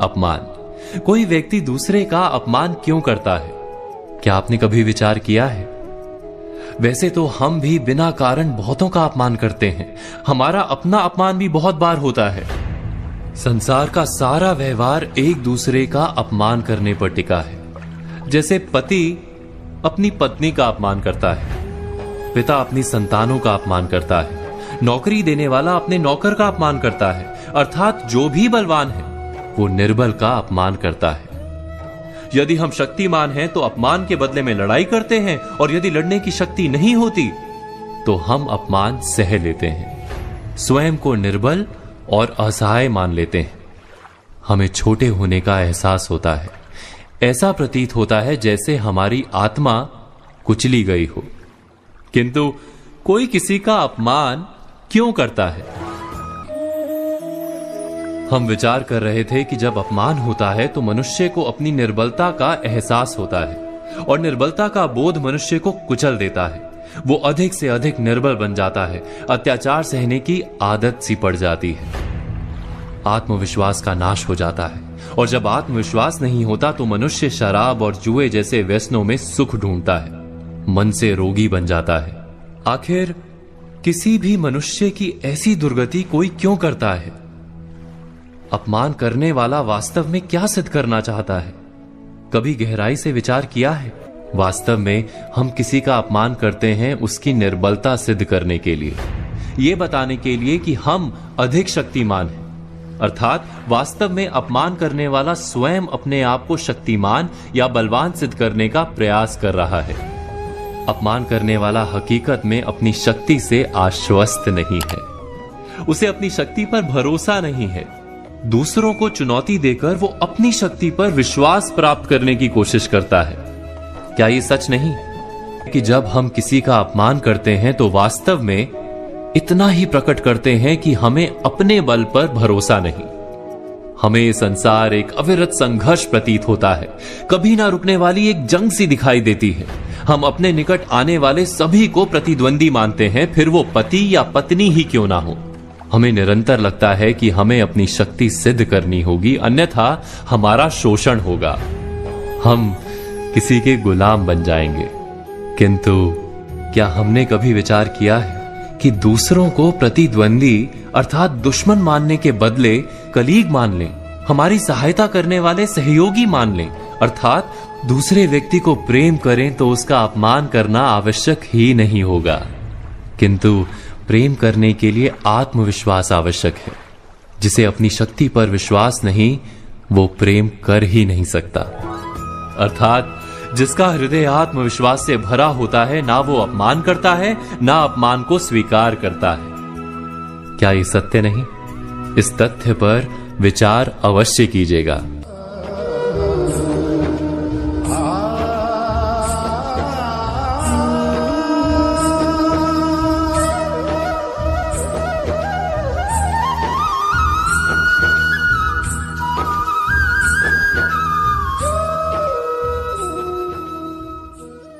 अपमान। कोई व्यक्ति दूसरे का अपमान क्यों करता है? क्या आपने कभी विचार किया है? वैसे तो हम भी बिना कारण बहुतों का अपमान करते हैं। हमारा अपना अपमान भी बहुत बार होता है। संसार का सारा व्यवहार एक दूसरे का अपमान करने पर टिका है। जैसे पति अपनी पत्नी का अपमान करता है, पिता अपनी संतानों का अपमान करता है, नौकरी देने वाला अपने नौकर का अपमान करता है, अर्थात जो भी बलवान है वो निर्बल का अपमान करता है। यदि हम शक्तिमान हैं तो अपमान के बदले में लड़ाई करते हैं, और यदि लड़ने की शक्ति नहीं होती तो हम अपमान सह लेते हैं, स्वयं को निर्बल और असहाय मान लेते हैं। हमें छोटे होने का एहसास होता है। ऐसा प्रतीत होता है जैसे हमारी आत्मा कुचली गई हो। किंतु कोई किसी का अपमान क्यों करता है? हम विचार कर रहे थे कि जब अपमान होता है तो मनुष्य को अपनी निर्बलता का एहसास होता है, और निर्बलता का बोध मनुष्य को कुचल देता है। वो अधिक से अधिक निर्बल बन जाता है, अत्याचार सहने की आदत सी पड़ जाती है, आत्मविश्वास का नाश हो जाता है। और जब आत्मविश्वास नहीं होता तो मनुष्य शराब और जुए जैसे व्यसनों में सुख ढूंढता है, मन से रोगी बन जाता है। आखिर किसी भी मनुष्य की ऐसी दुर्गति कोई क्यों करता है? अपमान करने वाला वास्तव में क्या सिद्ध करना चाहता है? कभी गहराई से विचार किया है? वास्तव में हम किसी का अपमान करते हैं उसकी निर्बलता सिद्ध करने के लिए, यह बताने के लिए कि हम अधिक शक्तिमान हैं। अर्थात वास्तव में अपमान करने वाला स्वयं अपने आप को शक्तिमान या बलवान सिद्ध करने का प्रयास कर रहा है। अपमान करने वाला हकीकत में अपनी शक्ति से आश्वस्त नहीं है, उसे अपनी शक्ति पर भरोसा नहीं है। दूसरों को चुनौती देकर वो अपनी शक्ति पर विश्वास प्राप्त करने की कोशिश करता है। क्या ये सच नहीं कि जब हम किसी का अपमान करते हैं तो वास्तव में इतना ही प्रकट करते हैं कि हमें अपने बल पर भरोसा नहीं? हमें ये संसार एक अविरत संघर्ष प्रतीत होता है, कभी ना रुकने वाली एक जंग सी दिखाई देती है। हम अपने निकट आने वाले सभी को प्रतिद्वंदी मानते हैं, फिर वो पति या पत्नी ही क्यों ना हो। हमें निरंतर लगता है कि हमें अपनी शक्ति सिद्ध करनी होगी, अन्यथा हमारा शोषण होगा, हम किसी के गुलाम बन जाएंगे। किंतु क्या हमने कभी विचार किया है कि दूसरों को प्रतिद्वंदी अर्थात दुश्मन मानने के बदले कलीग मान लें, हमारी सहायता करने वाले सहयोगी मान लें, अर्थात दूसरे व्यक्ति को प्रेम करें तो उसका अपमान करना आवश्यक ही नहीं होगा। किंतु प्रेम करने के लिए आत्मविश्वास आवश्यक है। जिसे अपनी शक्ति पर विश्वास नहीं, वो प्रेम कर ही नहीं सकता। अर्थात जिसका हृदय आत्मविश्वास से भरा होता है, ना वो अपमान करता है, ना अपमान को स्वीकार करता है। क्या ये सत्य नहीं? इस तथ्य पर विचार अवश्य कीजिएगा।